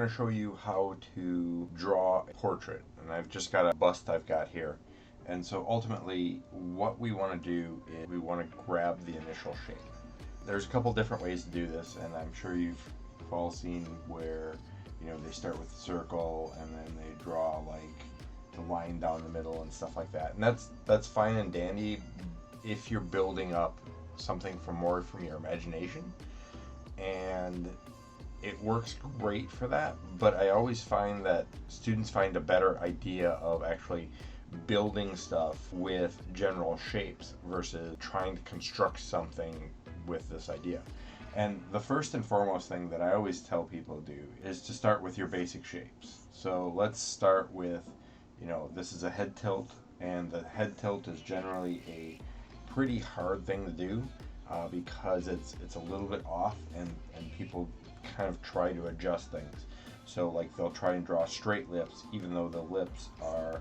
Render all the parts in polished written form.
going to show you how to draw a portrait. And I've just got a bust I've got here. And so ultimately, what we want to do is we want to grab the initial shape. There's a couple different ways to do this, and I'm sure you've all seen where, they start with a circle and then they draw like the line down the middle and stuff like that. And that's fine and dandy if you're building up something more from your imagination. And it works great for that, but I always find that students find a better idea of actually building stuff with general shapes versus trying to construct something with this idea. And the first and foremost thing that I always tell people to do is to start with your basic shapes. So let's start with, this is a head tilt, and the head tilt is generally a pretty hard thing to do because it's a little bit off, and people kind of try to adjust things. So like they'll try and draw straight lips even though the lips are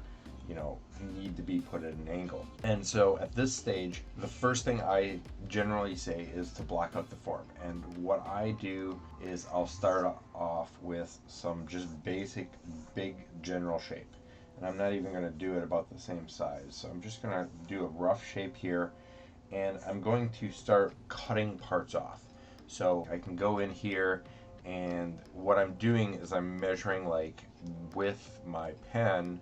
need to be put at an angle. And so at this stage, the first thing I generally say is to block out the form. And what I do is I'll start off with some just basic big general shape. And I'm not even going to do it about the same size. So I'm just going to do a rough shape here, and I'm going to start cutting parts off. So I can go in here, and what I'm doing is I'm measuring like with my pen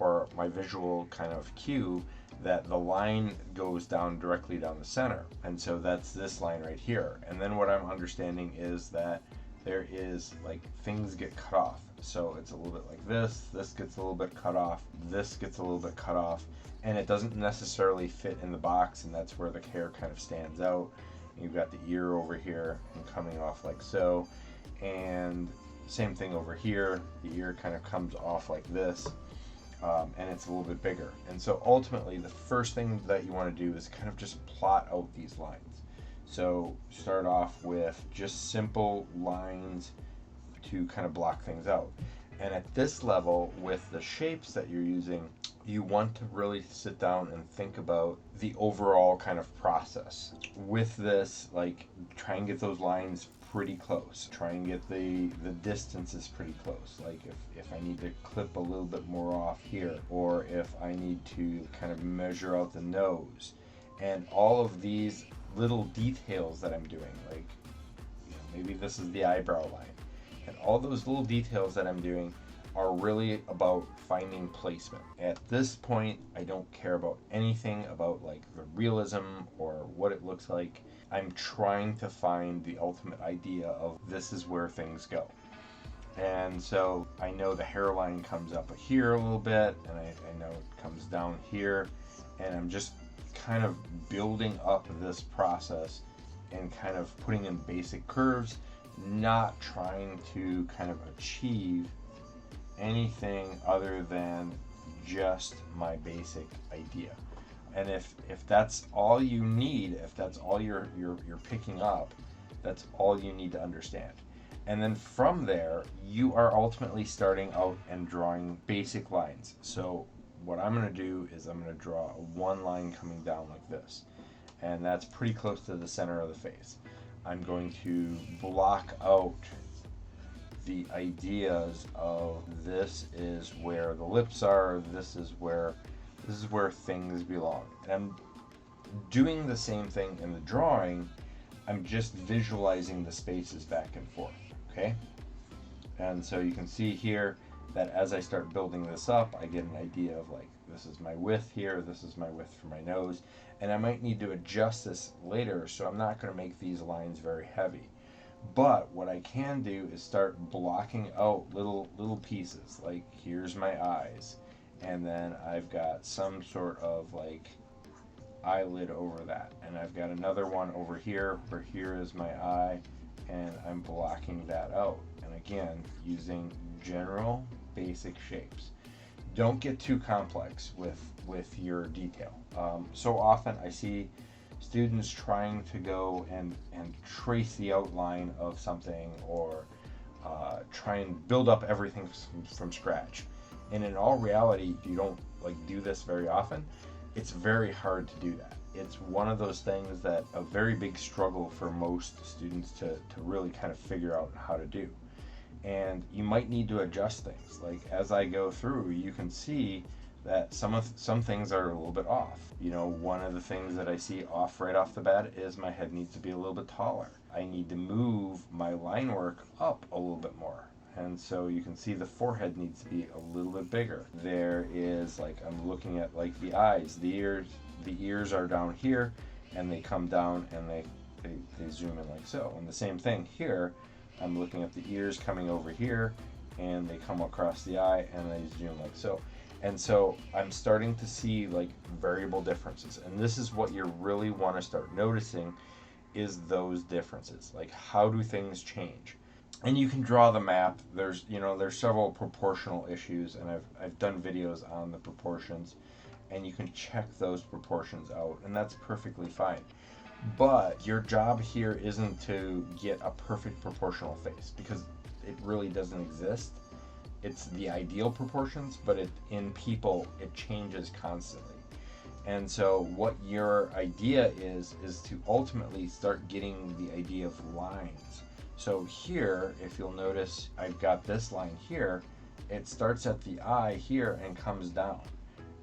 or my visual kind of cue that the line goes down directly down the center. And so that's this line right here. And then what I'm understanding is that there is like things get cut off. So it's a little bit like this gets a little bit cut off, this gets a little bit cut off, and it doesn't necessarily fit in the box, and that's where the hair kind of stands out. You've got the ear over here and coming off like so, and same thing over here, the ear kind of comes off like this. And it's a little bit bigger. And so ultimately the first thing that you want to do is kind of just plot out these lines. So start off with just simple lines to kind of block things out. And at this level, with the shapes that you're using, you want to really sit down and think about the overall kind of process. With this, like, try and get those lines pretty close. Try and get the distances pretty close. Like if I need to clip a little bit more off here, or if I need to kind of measure out the nose, and all of these little details that I'm doing, like maybe this is the eyebrow line, and all those little details that I'm doing are really about finding placement. At this point, I don't care about anything about like the realism or what it looks like. I'm trying to find the ultimate idea of this is where things go. And so I know the hairline comes up here a little bit, and I know it comes down here, and I'm just kind of building up this process and kind of putting in basic curves, not trying to kind of achieve anything other than just my basic idea. And if that's all you need, if that's all you're picking up, that's all you need to understand. And then from there, you are ultimately starting out and drawing basic lines. So what I'm going to do is I'm going to draw one line coming down like this, and that's pretty close to the center of the face. I'm going to block out the ideas of this is where the lips are, this is where things belong. And I'm doing the same thing in the drawing. I'm just visualizing the spaces back and forth, okay? And so you can see here that as I start building this up, I get an idea of like, this is my width here, this is my width for my nose, and I might need to adjust this later, so I'm not going to make these lines very heavy. But what I can do is start blocking out little pieces, like here's my eyes, and then I've got some sort of like eyelid over that, and I've got another one over here where here is my eye, and I'm blocking that out. And again, using general basic shapes. Don't get too complex with your detail. So often I see students trying to go and trace the outline of something, or try and build up everything from scratch. And in all reality, if you don't like do this very often, it's very hard to do that. It's one of those things that a very big struggle for most students to really kind of figure out how to do. and you might need to adjust things. Like as I go through, you can see that some things are a little bit off. You know, one of the things that I see off right off the bat is my head needs to be a little bit taller. I need to move my line work up a little bit more. And so you can see the forehead needs to be a little bit bigger. There is, like, I'm looking at like the eyes, the ears are down here and they come down and they zoom in like so. And the same thing here, I'm looking at the ears coming over here and they come across the eye and they zoom like so. And so I'm starting to see like variable differences. And this is what you really want to start noticing, is those differences. Like, how do things change? And you can draw the map. There's several proportional issues, and I've done videos on the proportions, and you can check those proportions out, and that's perfectly fine. But your job here isn't to get a perfect proportional face, because it really doesn't exist. It's the ideal proportions, but in people it changes constantly. And so what your idea is to ultimately start getting the idea of lines. So here, if you'll notice, I've got this line here. It starts at the eye here and comes down.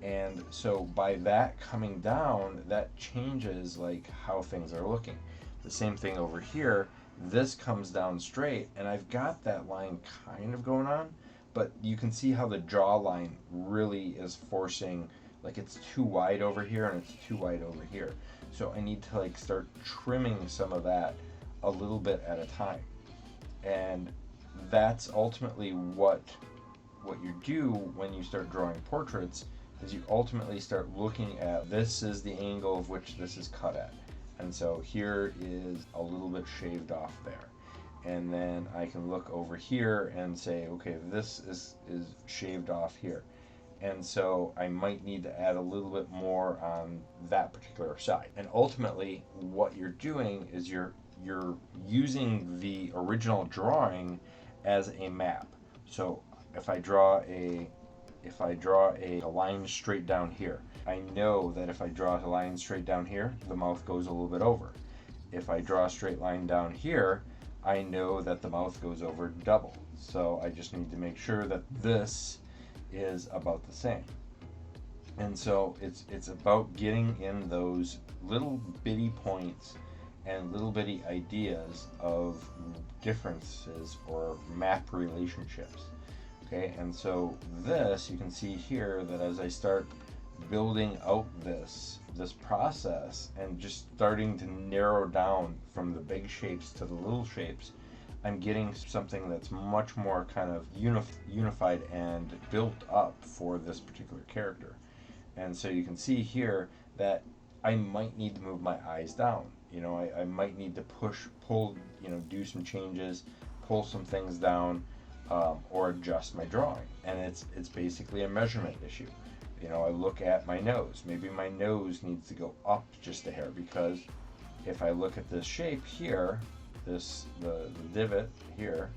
And so by that coming down, that changes like how things are looking. The same thing over here. This comes down straight, and I've got that line kind of going on, but you can see how the jawline really is forcing, like it's too wide over here and it's too wide over here. So I need to like start trimming some of that a little bit at a time. And that's ultimately what you do when you start drawing portraits, is you ultimately start looking at, this is the angle of which this is cut at. And so here is a little bit shaved off there. And then I can look over here and say, okay, this is shaved off here. And so I might need to add a little bit more on that particular side. And ultimately, what you're doing is you're using the original drawing as a map. So if I draw a line straight down here, I know that if I draw a line straight down here, the mouth goes a little bit over. If I draw a straight line down here, I know that the mouth goes over double. So I just need to make sure that this is about the same. And so it's about getting in those little bitty points and little bitty ideas of differences or map relationships. Okay, and so this, you can see here that as I start building out this process and just starting to narrow down from the big shapes to the little shapes, I'm getting something that's much more kind of unified and built up for this particular character. And so you can see here that I might need to move my eyes down. You know, I might need to pull, do some changes, pull some things down, or adjust my drawing. And it's basically a measurement issue. You know, I look at my nose. Maybe my nose needs to go up just a hair, because if I look at this shape here, the divot here,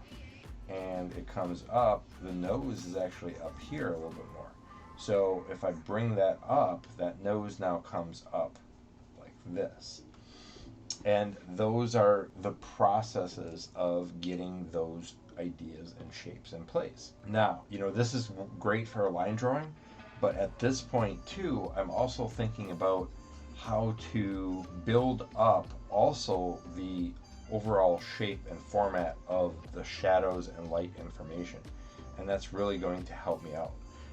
and it comes up, the nose is actually up here a little bit more. So if I bring that up, that nose now comes up like this. And those are the processes of getting those ideas and shapes in place. Now, this is great for a line drawing, but at this point too, I'm also thinking about how to build up also the overall shape and format of the shadows and light information. And that's really going to help me out.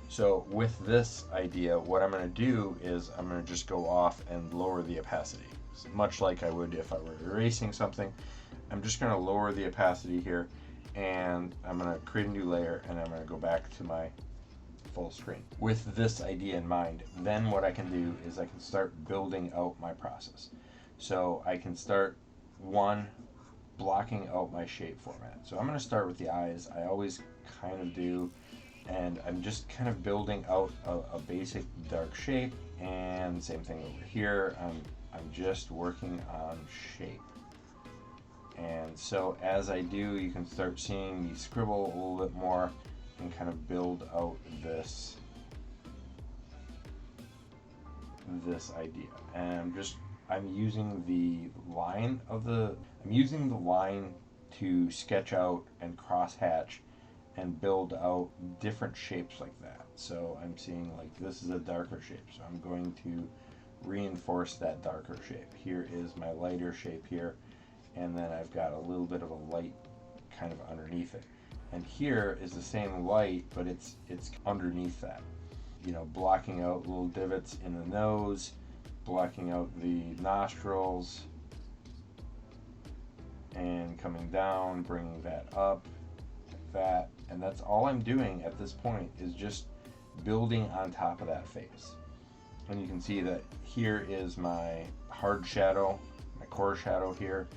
So with this idea, what I'm going to do is I'm going to just go off and lower the opacity. Much like I would if I were erasing something. I'm just going to lower the opacity here, and I'm going to create a new layer, and I'm going to go back to my full screen. With this idea in mind, then what I can do is I can start building out my process. So I can start, one, blocking out my shape format. So I'm going to start with the eyes. I always kind of do, and I'm just kind of building out a basic dark shape, and same thing over here. I'm just working on shape. And so as I do, you can start seeing me scribble a little bit more and kind of build out this idea. And I'm using the line to sketch out and crosshatch and build out different shapes like that. So I'm seeing like this is a darker shape, so I'm going to reinforce that darker shape. Here is my lighter shape here, and then I've got a little bit of a light kind of underneath it. And here is the same light, but it's underneath that. You know, blocking out little divots in the nose, blocking out the nostrils, and coming down, bringing that up, like that. And that's all I'm doing at this point, is just building on top of that face. And you can see that here is my hard shadow, my core shadow here,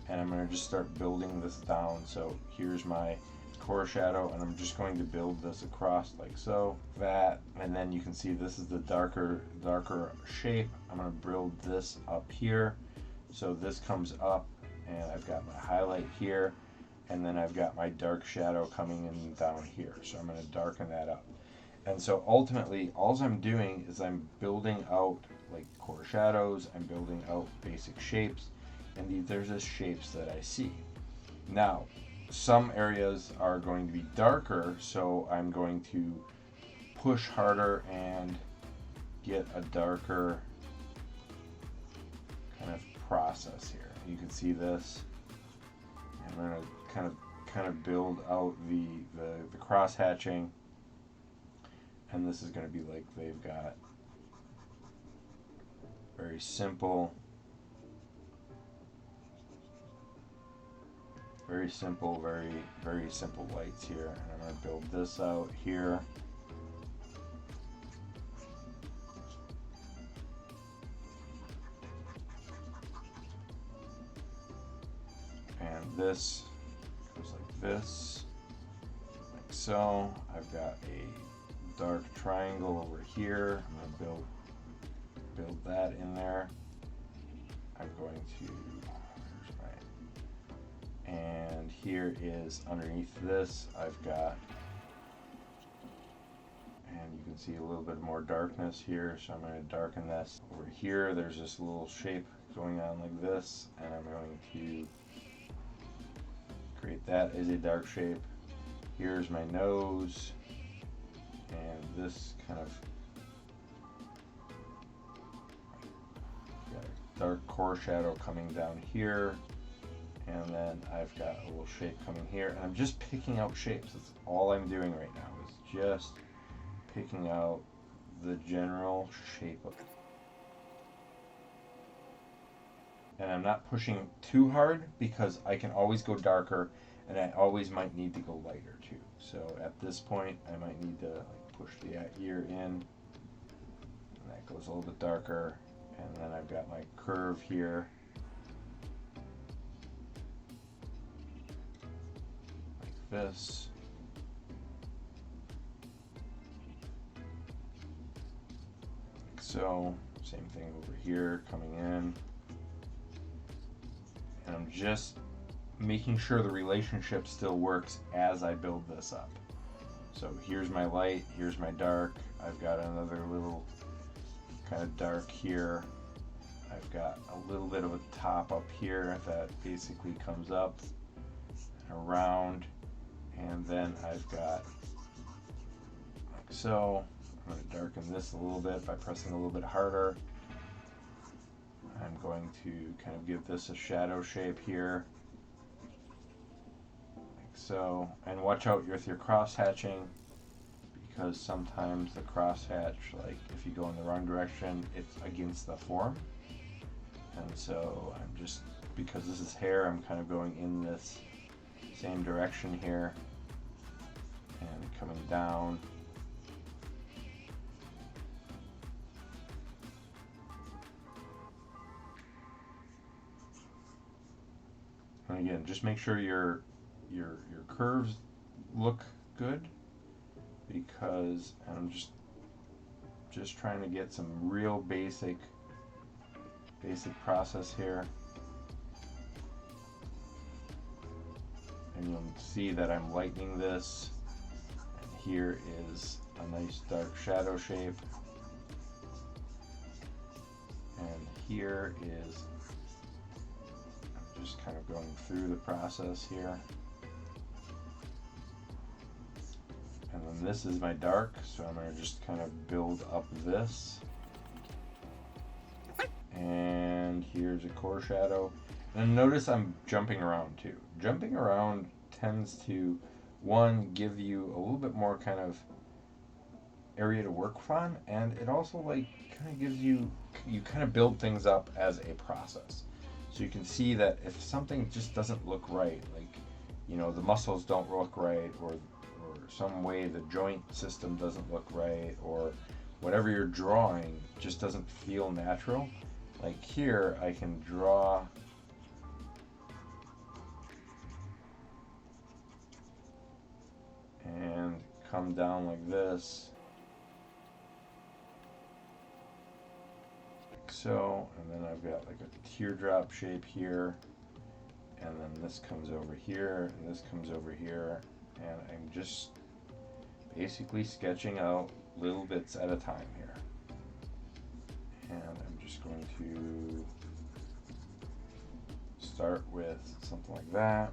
and I'm going to just start building this down. So here's my core shadow, and I'm just going to build this across like so, that, and then you can see this is the darker shape. I'm going to build this up here, so this comes up, and I've got my highlight here, and then I've got my dark shadow coming in down here, so I'm going to darken that up. And so ultimately all I'm doing is I'm building out like core shadows, I'm building out basic shapes, and there's just shapes that I see. Now some areas are going to be darker, so I'm going to push harder and get a darker kind of process here. You can see this. I'm going to kind of build out the cross hatching, and this is going to be like they've got very simple, very simple lights here. And I'm going to build this out here. And this goes like this, like so. I've got a dark triangle over here. I'm going to build that in there. I'm going to, and here is underneath this, I've got, and you can see a little bit more darkness here, so I'm going to darken this. Over here there's this little shape going on like this, and I'm going to create that as a dark shape. Here's my nose, and this kind of got a dark core shadow coming down here. And then I've got a little shape coming here, and I'm just picking out shapes. That's all I'm doing right now, is just picking out the general shape of it. And I'm not pushing too hard, because I can always go darker, and I always might need to go lighter too. So at this point, I might need to like push the ear in, and that goes a little bit darker. And then I've got my curve here. This, like so. Same thing over here coming in, and I'm just making sure the relationship still works as I build this up. So here's my light, here's my dark. I've got another little kind of dark here. I've got a little bit of a top up here that basically comes up and around. And then I've got, like so, I'm going to darken this a little bit by pressing a little bit harder. I'm going to kind of give this a shadow shape here, like so. And watch out with your cross hatching, because sometimes the cross hatch, like if you go in the wrong direction, it's against the form. And so I'm just, because this is hair, I'm kind of going in this same direction here and coming down. And again, just make sure your curves look good, because I'm just trying to get some real basic process here. And you'll see that I'm lightening this, and here is a nice dark shadow shape, and here is, I'm just kind of going through the process here. And then this is my dark, so I'm going to just kind of build up this. And here's a core shadow. And notice I'm jumping around too. Jumping around tends to, one, give you a little bit more kind of area to work from, and it also like kind of gives you kind of build things up as a process. So you can see that if something just doesn't look right, like, you know, the muscles don't look right, or some way the joint system doesn't look right, or whatever you're drawing just doesn't feel natural. Like here, I can draw and come down like this, like so, and then I've got like a teardrop shape here, and then this comes over here, and this comes over here, and I'm just basically sketching out little bits at a time here. And I'm just going to start with something like that,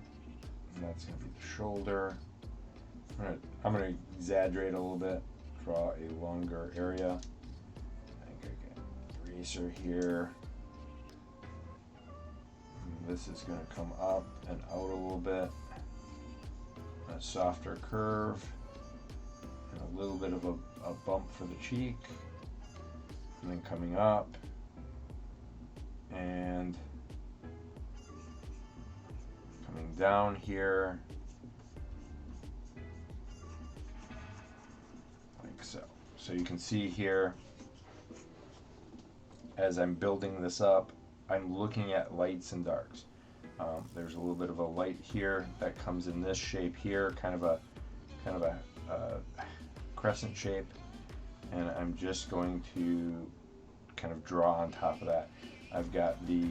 and that's going to be the shoulder. I'm going to exaggerate a little bit, draw a longer area. I think I can eraser here. And this is going to come up and out a little bit. A softer curve, and a little bit of a bump for the cheek. And then coming up, and coming down here, like so. So you can see here, as I'm building this up, I'm looking at lights and darks. There's a little bit of a light here that comes in this shape here, kind of a crescent shape. And I'm just going to kind of draw on top of that. I've got the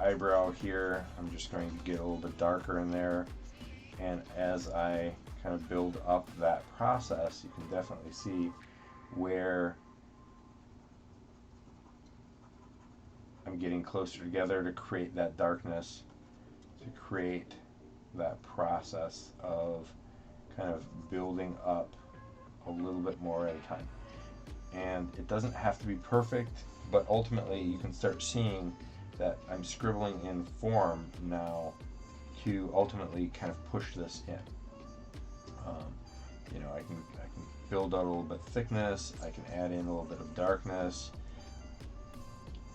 eyebrow here. I'm just going to get a little bit darker in there. And as I kind of build up that process, you can definitely see where I'm getting closer together to create that darkness, to create that process of kind of building up a little bit more at a time. And it doesn't have to be perfect, but ultimately you can start seeing that I'm scribbling in form now to ultimately kind of push this in. You know, I can build out a little bit of thickness, I can add in a little bit of darkness,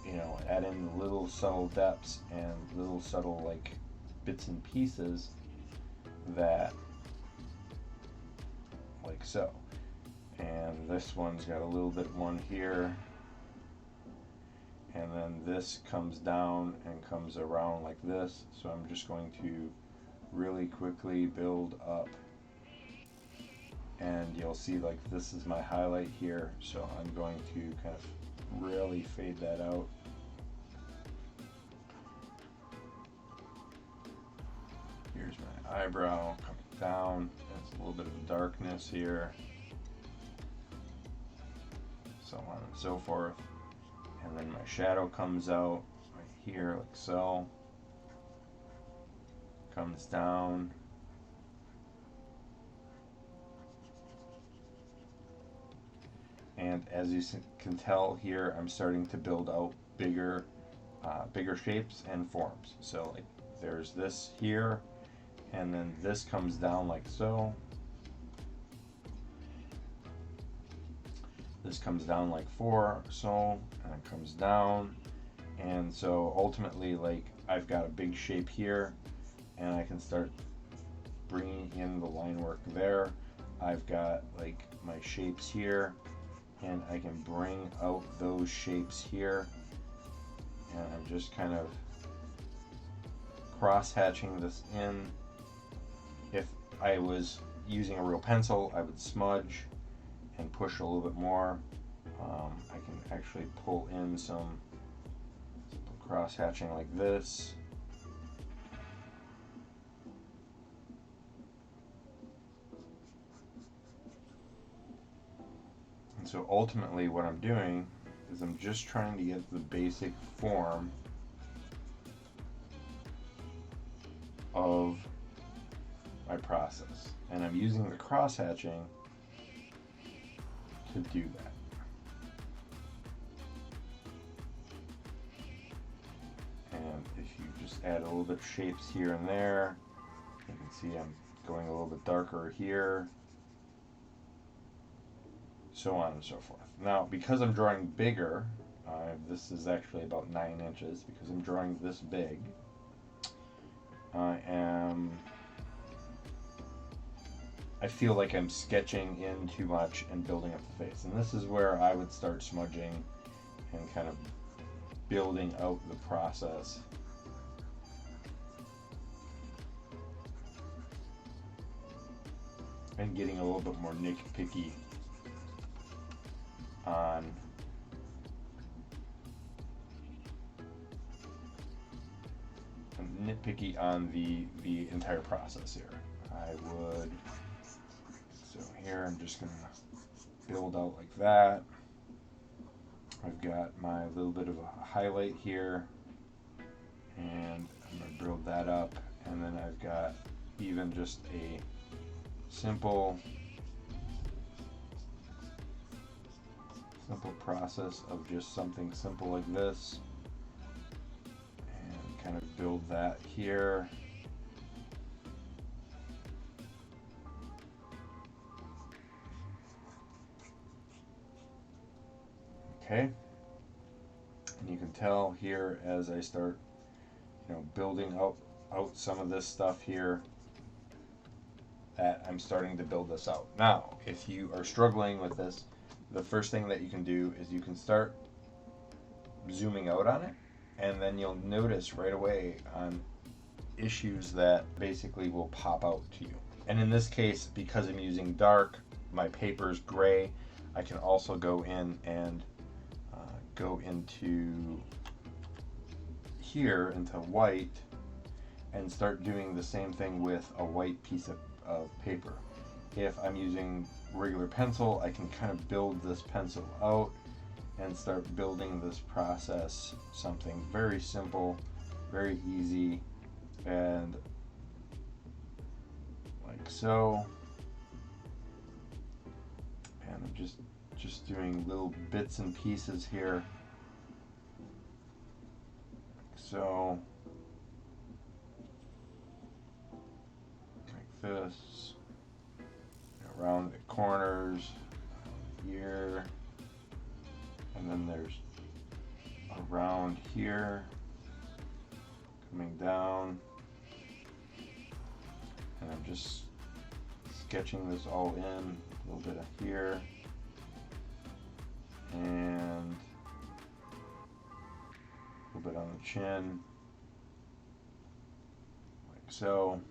you know, add in little subtle depths and little subtle like bits and pieces that, like so. And this one's got a little bit one here, and then this comes down and comes around like this. So I'm just going to really quickly build up, and you'll see like this is my highlight here, so I'm going to kind of really fade that out. Here's my eyebrow coming down. There's a little bit of darkness here, so on and so forth. And then my shadow comes out right here like so, comes down, and as you can tell here, I'm starting to build out bigger shapes and forms. So like there's this here, and then this comes down like so. This comes down like so, and it comes down. And so ultimately, like, I've got a big shape here, and I can start bringing in the line work there. I've got like my shapes here, and I can bring out those shapes here. And I'm just kind of cross-hatching this in. If I was using a real pencil, I would smudge and push a little bit more. I can actually pull in some cross-hatching like this. And so ultimately what I'm doing is I'm just trying to get the basic form of my process. And I'm using the crosshatching to do that. And if you just add a little bit of shapes here and there, you can see I'm going a little bit darker here, so on and so forth. Now, because I'm drawing bigger, this is actually about 9 inches, because I'm drawing this big, I feel like I'm sketching in too much and building up the face. And this is where I would start smudging and kind of building out the process. And getting a little bit more nitpicky on the entire process here. I would, so here I'm just gonna build out like that. I've got my little bit of a highlight here, and I'm gonna build that up, and then I've got even just a simple process of just something simple like this, and kind of build that here. Okay, and you can tell here as I start, building out some of this stuff here, that I'm starting to build this out. Now, if you are struggling with this, the first thing that you can do is you can start zooming out on it, and then you'll notice right away on issues that basically will pop out to you. And in this case, because I'm using dark, my paper's gray, I can also go in and go into here into white and start doing the same thing with a white piece of paper. If I'm using regular pencil, I can kind of build this pencil out and start building this process, something very simple, very easy, and like so. And I'm just doing little bits and pieces here, like so, like this, around the corners here, and then there's around here, coming down, and I'm just sketching this all in, a little bit of here, and a little bit on the chin, like so.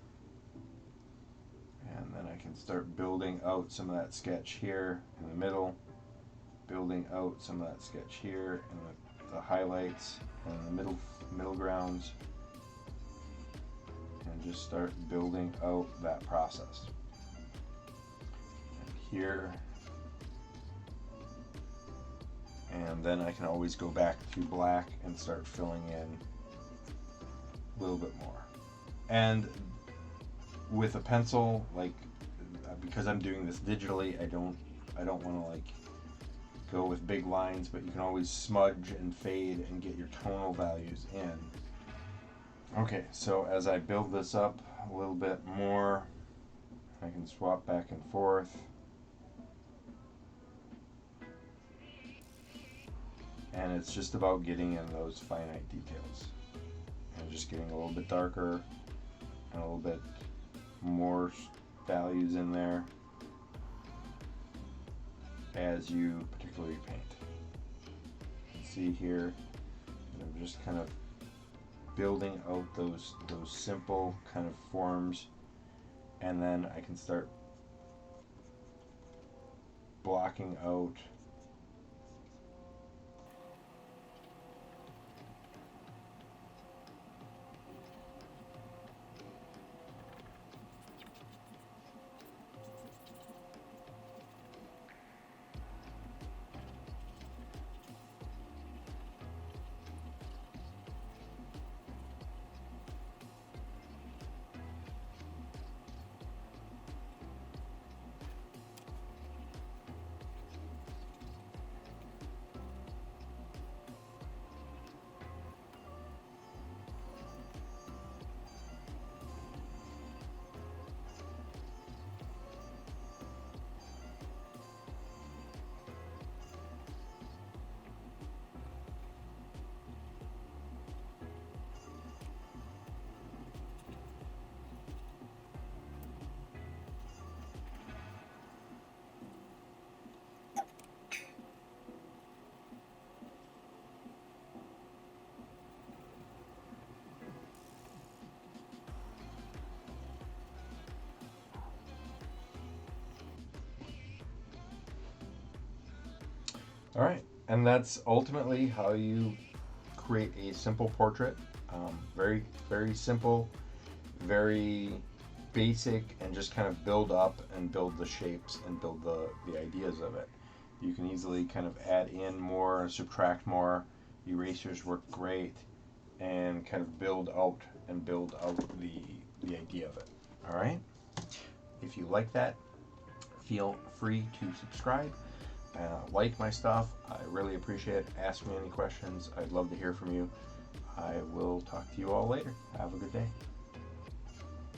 And then I can start building out some of that sketch here in the middle, building out some of that sketch here in the highlights and the middle grounds, and just start building out that process. And here, and then I can always go back to black and start filling in a little bit more. And with a pencil, like, because I'm doing this digitally, I don't want to like go with big lines, but you can always smudge and fade and get your tonal values in. Okay, so as I build this up a little bit more, I can swap back and forth. And it's just about getting in those finite details and just getting a little bit darker and a little bit more values in there as you particularly paint. You can see here, I'm just kind of building out those simple kind of forms, and then I can start blocking out All right, and that's ultimately how you create a simple portrait. Very, very simple, very basic, and just kind of build up and build the shapes and build the ideas of it. You can easily kind of add in more, subtract more. Erasers work great, and kind of build out the idea of it. All right. If you like that, feel free to subscribe. Like my stuff. I really appreciate it. Ask me any questions. I'd love to hear from you. I will talk to you all later. Have a good day.